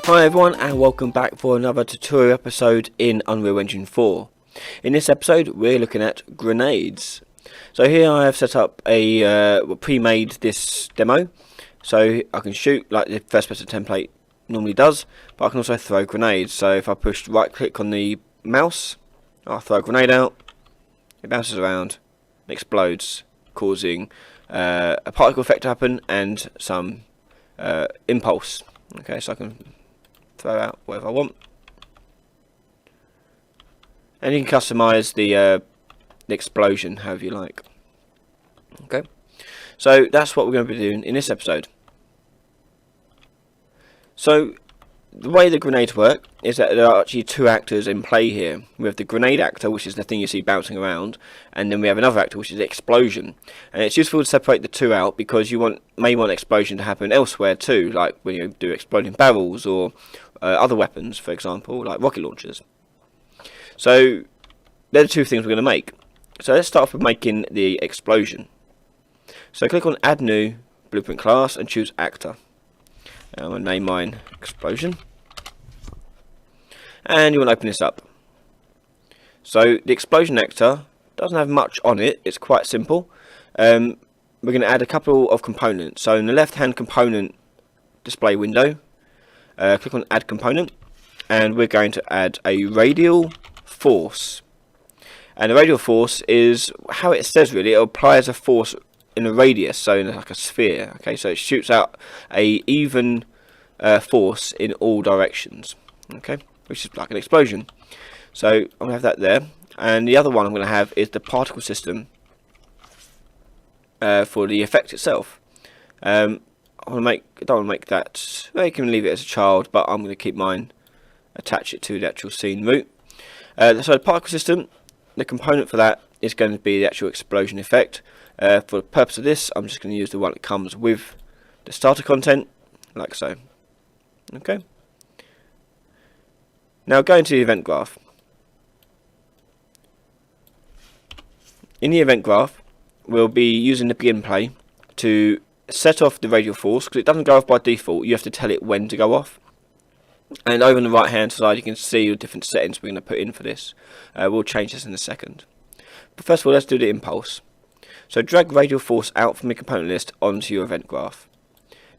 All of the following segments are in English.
Hi everyone, and welcome back for another tutorial episode in Unreal Engine 4. In this episode we're looking at grenades. So here I have set up a pre-made this demo, so I can shoot like the first person template normally does, but I can also throw grenades. So if I push right click on the mouse, I'll throw a grenade out, it bounces around and explodes, causing a particle effect to happen and some impulse. Okay, so I can throw out whatever I want, and you can customize the explosion however you like. Okay, so that's what we're going to be doing in this episode. So the way the grenades work is that there are actually two actors in play here. We have the grenade actor, which is the thing you see bouncing around, and then we have another actor, which is the explosion. And it's useful to separate the two out because you may want explosion to happen elsewhere too, like when you do exploding barrels or other weapons, for example, like rocket launchers. So they're the two things we're going to make. So let's start off with making the explosion. So click on Add New Blueprint Class and choose Actor. I'm going to name mine Explosion, and you want to open this up. So the explosion actor doesn't have much on it, it's quite simple. We're going to add a couple of components. So in the left hand component display window, click on Add Component, and we're going to add a Radial Force. And the Radial Force is how it says really, it applies a force in a radius, so in like a sphere. Okay, so it shoots out a even force in all directions. Okay, which is like an explosion. So I'm gonna have that there, and the other one I'm gonna have is the particle system for the effect itself. I don't want to make that. Well, you can leave it as a child, but I'm going to keep mine, attach it to the actual scene root. So the particle system, the component for that is going to be the actual explosion effect. For the purpose of this, I'm just going to use the one that comes with the starter content, like so. Okay. Now go into the event graph. In the event graph, we'll be using the begin play to set off the radial force, because it doesn't go off by default. You have to tell it when to go off. And over on the right hand side you can see the different settings we're going to put in for this. We'll change this in a second. But first of all, let's do the impulse. So drag radial force out from the component list onto your event graph.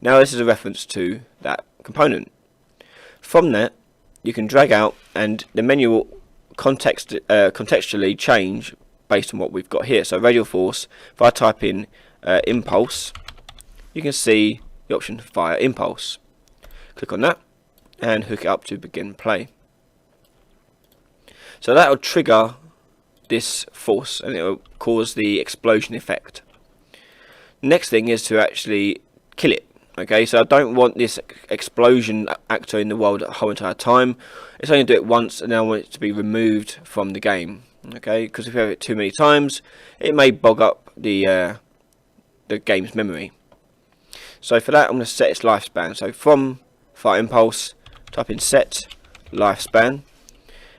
Now this is a reference to that component. From that you can drag out, and the menu will contextually change based on what we've got here. So radial force, if I type in impulse, you can see the option fire impulse. Click on that and hook it up to begin play. So that will trigger this force and it will cause the explosion effect. Next thing is to actually kill it. Okay, so I don't want this explosion actor in the world the whole entire time. It's only going to do it once, and then I want it to be removed from the game. Okay, because if you have it too many times, it may bog up the game's memory. So for that, I'm going to set its lifespan. So from fire impulse, type in set lifespan,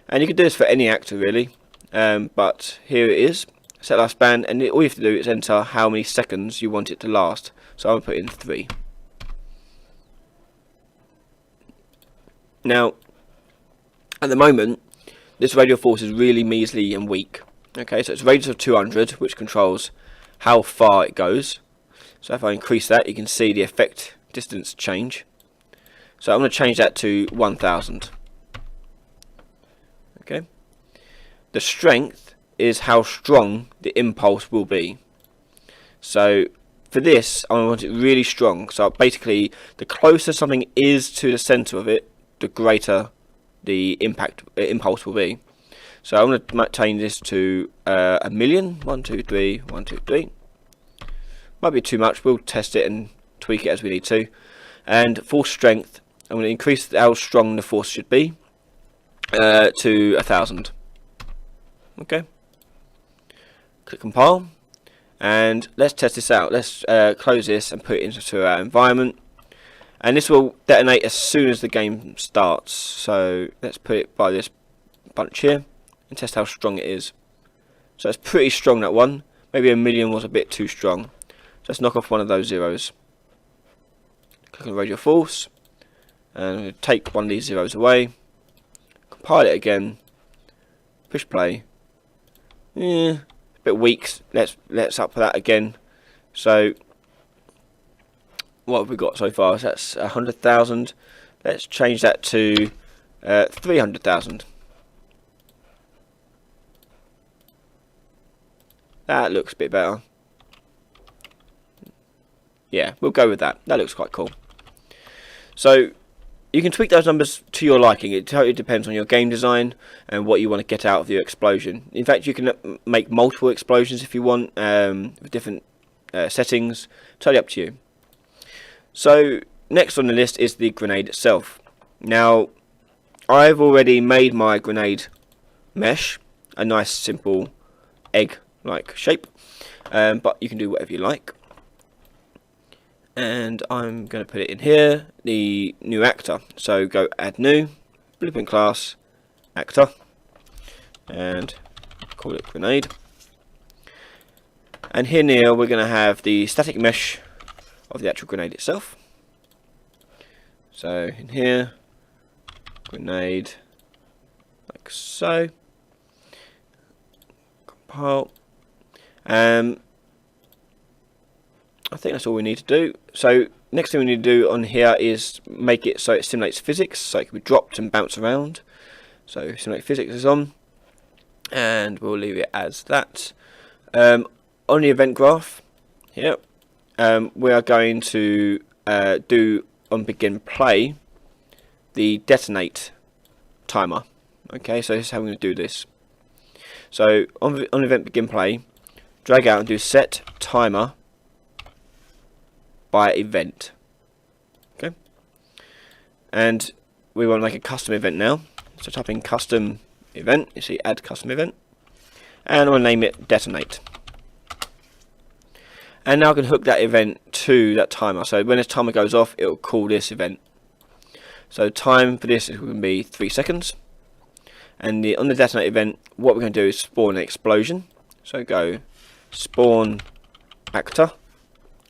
and you can do this for any actor really, but here it is, set lifespan, and all you have to do is enter how many seconds you want it to last. So I'm going to put in 3. Now at the moment this radial force is really measly and weak. Okay, so it's a radius of 200, which controls how far it goes. So if I increase that, you can see the effect distance change. So I'm going to change that to 1000. Okay. The strength is how strong the impulse will be. So for this, I want it really strong. So basically, the closer something is to the center of it, the greater the impulse will be. So I'm going to change this to 1,000,000. 1, 2, 3, 1, 2, 3. Might be too much. We'll test it and tweak it as we need to. And force strength, I'm going to increase how strong the force should be to 1000. Okay. Click compile, and let's test this out. Let's close this and put it into our environment. And this will detonate as soon as the game starts. So let's put it by this bunch here and test how strong it is. So it's pretty strong, that one. Maybe 1,000,000 was a bit too strong. So let's knock off one of those zeros. Click on Radial Force, And I'm going to take one of these zeros away, compile it again, push play. A bit weak. Let's up that again. So what have we got so far? So that's 100,000. Let's change that to 300,000. That looks a bit better. Yeah, we'll go with that. That looks quite cool. So you can tweak those numbers to your liking. It totally depends on your game design and what you want to get out of your explosion. In fact, you can make multiple explosions if you want, with different settings. Totally up to you. So next on the list is the grenade itself. Now, I've already made my grenade mesh, a nice simple egg-like shape, but you can do whatever you like. And I'm going to put it in here, the new actor. So go add new, blueprint class, actor, and call it grenade. And here near we're going to have the static mesh of the actual grenade itself. So in here, grenade, like so. Compile. I think that's all we need to do. So next thing we need to do on here is make it so it simulates physics, so it can be dropped and bounce around. So simulate physics is on, and we'll leave it as that. On the event graph here, we are going to do on begin play the detonate timer. Okay, so this is how we're going to do this. So on event begin play, drag out and do set timer by event. Okay, and we want to make a custom event now. So type in custom event. You see add custom event, and I'm going to name it detonate. And now I can hook that event to that timer. So when this timer goes off, it will call this event. So time for this is going to be 3 seconds. And on the detonate event, what we're going to do is spawn an explosion. So go spawn actor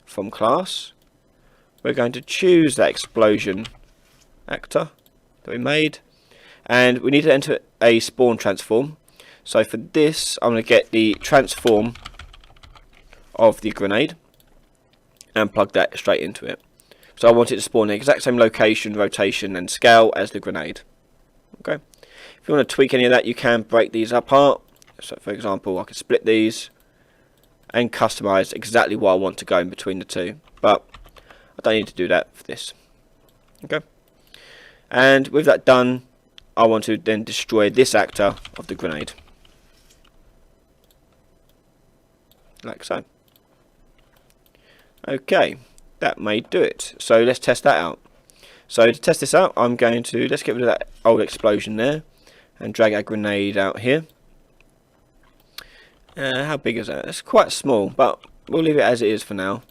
from class. We're going to choose that explosion actor that we made, and we need to enter a spawn transform. So for this, I'm going to get the transform of the grenade and plug that straight into it. So I want it to spawn the exact same location, rotation and scale as the grenade. Okay. If you want to tweak any of that, you can break these apart. So for example, I can split these and customize exactly what I want to go in between the two, but I don't need to do that for this. Okay. And with that done, I want to then destroy this actor of the grenade, like so. Okay, that may do it. So let's test that out. So to test this out, I'm going to, let's get rid of that old explosion there and drag our grenade out here. How big is that? It's quite small, but we'll leave it as it is for now.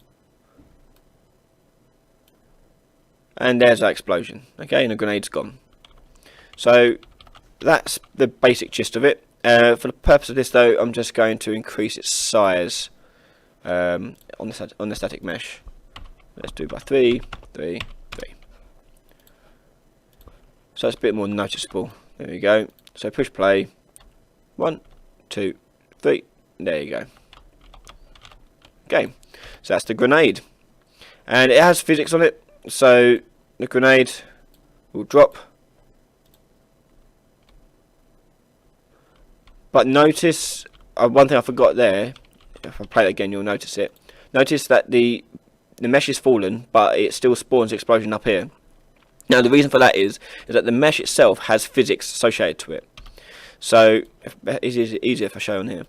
And there's our explosion. Okay, and the grenade's gone. So that's the basic gist of it. For the purpose of this though, I'm just going to increase its size on the static mesh. Let's do by 3, 3, 3. So it's a bit more noticeable. There we go. So push play. 1, 2, 3. There you go. Okay, so that's the grenade, and it has physics on it. So the grenade will drop, but notice one thing I forgot there. If I play it again, you'll notice it. Notice that the mesh is fallen, but it still spawns the explosion up here. Now the reason for that is that the mesh itself has physics associated to it. So it's easier if I show on here.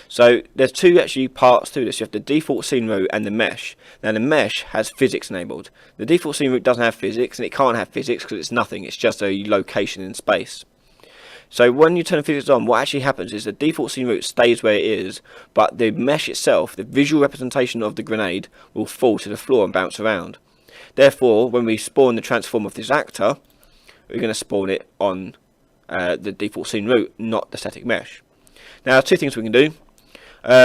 So there's two actually parts to this. You have the default scene route and the mesh. Now the mesh has physics enabled. The default scene route doesn't have physics, and it can't have physics because it's nothing. It's just a location in space. So when you turn the physics on, what actually happens is the default scene route stays where it is, but the mesh itself, the visual representation of the grenade, will fall to the floor and bounce around. Therefore, when we spawn the transform of this actor, we're going to spawn it on the default scene route, not the static mesh. Now, two things we can do.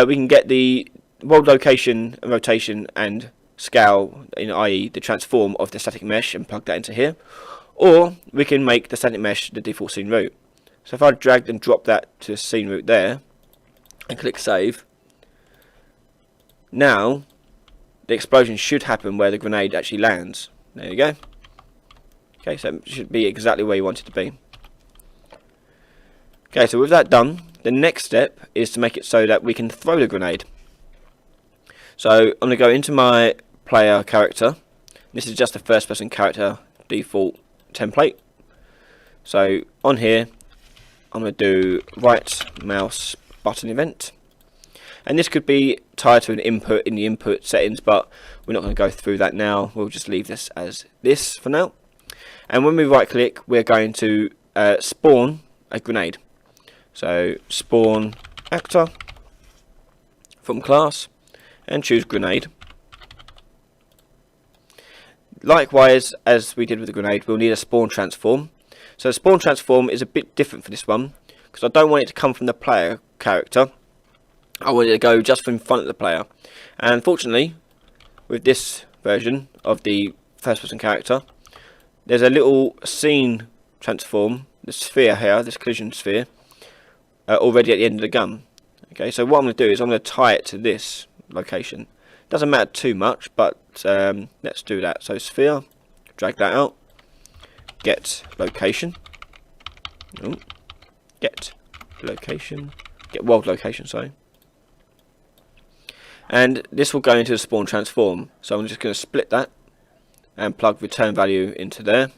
We can get the world location, rotation, and scale, i.e. the transform of the static mesh, and plug that into here, or we can make the static mesh the default scene route. So if I drag and drop that to the scene route there and click save, now the explosion should happen where the grenade actually lands. There you go. Okay, so it should be exactly where you want it to be. Okay, so with that done, the next step is to make it so that we can throw the grenade. So I'm going to go into my player character. This is just a first person character default template. So on here, I'm going to do right mouse button event. And this could be tied to an input in the input settings, but we're not going to go through that now. We'll just leave this as this for now. And when we right click, we're going to spawn a grenade. So spawn actor from class and choose grenade. Likewise, as we did with the grenade, we'll need a spawn transform. So the spawn transform is a bit different for this one, because I don't want it to come from the player character. I want it to go just from in front of the player. And unfortunately, with this version of the first person character, there's a little scene transform, the sphere here, this collision sphere, already at the end of the gun. Okay, so what I'm going to do is I'm going to tie it to this location. Doesn't matter too much, but let's do that. So sphere, drag that out, get location, get world location, sorry. And this will go into the spawn transform. So I'm just going to split that and plug return value into there.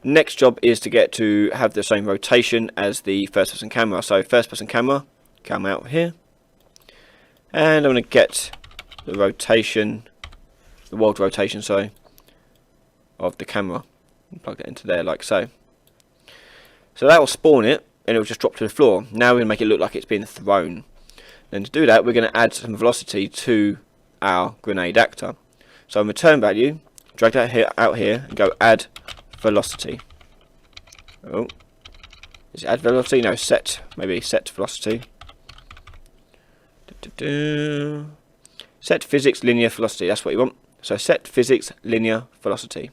Next job is to get to have the same rotation as the first person camera. So first person camera, come out here. And I'm going to get the rotation, the world rotation, sorry, of the camera. And plug that into there like so. So that will spawn it and it will just drop to the floor. Now we're going to make it look like it's being thrown. And to do that, we're going to add some velocity to our grenade actor. So in return value, drag that out here and go add velocity. Oh, is it add velocity? No, set. Maybe set velocity. Set physics linear velocity. That's what you want. So set physics linear velocity,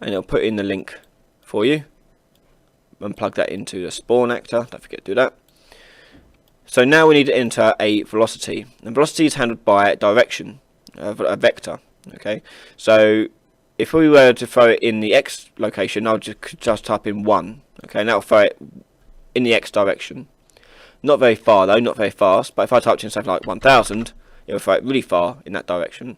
and it'll put in the link for you. And plug that into the spawn actor. Don't forget to do that. So now we need to enter a velocity. And velocity is handled by direction, a vector. Okay, so if we were to throw it in the X location, I'll just type in 1. Okay, and that'll throw it in the X direction. Not very far though, not very fast. But if I typed in something like 1000, it will throw it really far in that direction.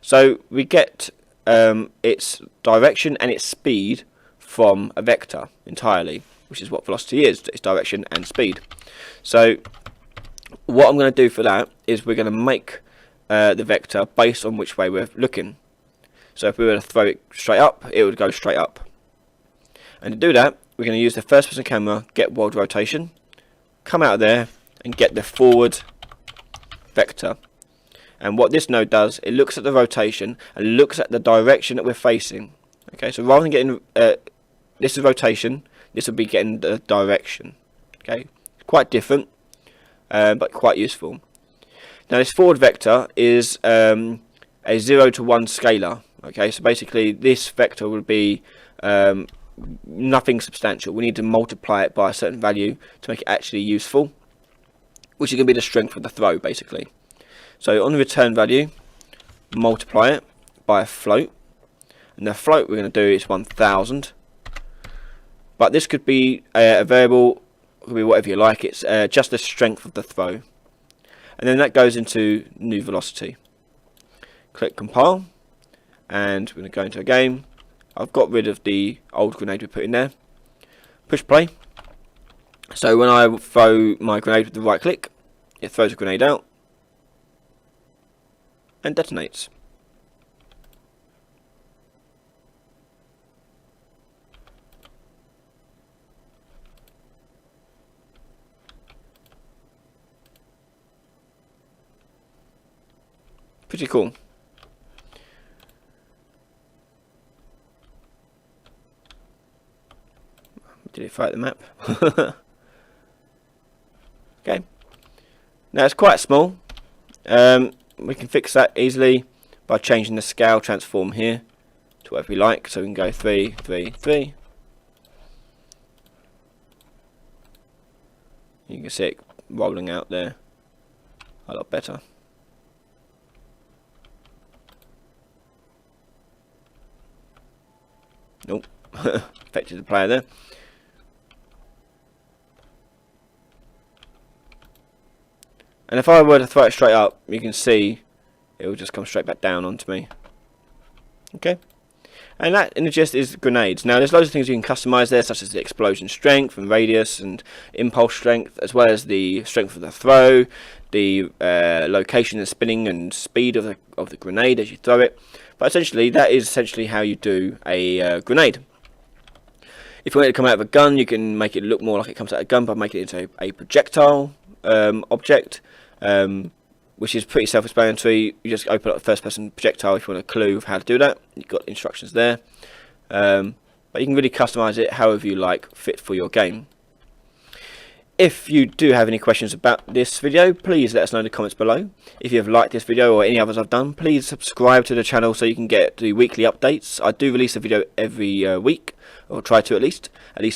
So we get its direction and its speed from a vector entirely, which is what velocity is. It's direction and speed. So what I'm going to do for that is we're going to make the vector based on which way we're looking. So if we were to throw it straight up, it would go straight up. And to do that, we're going to use the first person camera, get world rotation, come out of there and get the forward vector. And what this node does, it looks at the rotation and looks at the direction that we're facing. Okay, so rather than getting this is rotation, this will be getting the direction. Okay, quite different, but quite useful. Now this forward vector is a 0 to 1 scalar. Okay, so basically this vector will be nothing substantial. We need to multiply it by a certain value to make it actually useful, which is going to be the strength of the throw basically. So on the return value, multiply it by a float, and the float we're going to do is 1000. But this could be a variable, could be whatever you like. It's just the strength of the throw, and then that goes into new velocity. Click compile, and we're going to go into a game. I've got rid of the old grenade we put in there. Push play. So when I throw my grenade with the right click, it throws a grenade out and detonates. Pretty cool. Did it fight the map? Okay. Now it's quite small. we can fix that easily by changing the scale transform here to whatever we like. So we can go 3, 3, 3. You can see it rolling out there a lot better. Nope, affected the player there. And if I were to throw it straight up, you can see it will just come straight back down onto me. Okay. And that, in the gist, is grenades. Now, there's loads of things you can customize there, such as the explosion strength and radius and impulse strength, as well as the strength of the throw, the location and spinning and speed of the grenade as you throw it. But essentially, that is essentially how you do a grenade. If you want it to come out of a gun, you can make it look more like it comes out of a gun by making it into a projectile object, which is pretty self-explanatory. You just open up a first-person projectile if you want a clue of how to do that. You've got instructions there, but you can really customize it however you like, fit for your game. If you do have any questions about this video, please let us know in the comments below. If you have liked this video or any others I've done, please subscribe to the channel so you can get the weekly updates. I do release a video every week, or try to at least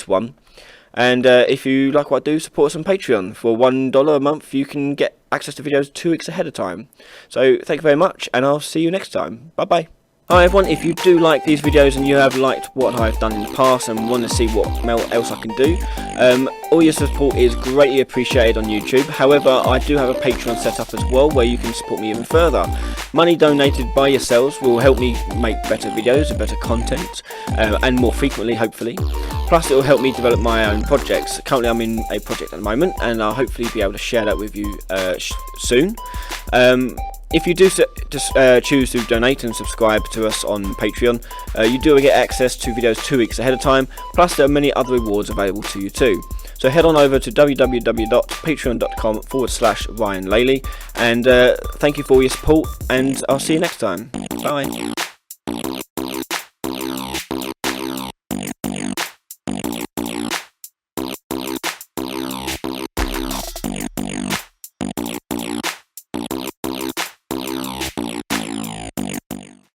one. And if you like what I do, support us on Patreon. For $1 a month, you can get access to videos 2 weeks ahead of time. So thank you very much, and I'll see you next time. Bye bye. Hi everyone, if you do like these videos and you have liked what I've done in the past and want to see what else I can do, all your support is greatly appreciated on YouTube. However, I do have a Patreon set up as well where you can support me even further. Money donated by yourselves will help me make better videos and better content, and more frequently, hopefully. Plus it will help me develop my own projects. Currently I'm in a project at the moment, and I'll hopefully be able to share that with you soon. If you do choose to donate and subscribe to us on Patreon, you do get access to videos 2 weeks ahead of time, plus there are many other rewards available to you too. So head on over to www.patreon.com/Ryan Laley, and thank you for all your support, and I'll see you next time. Bye.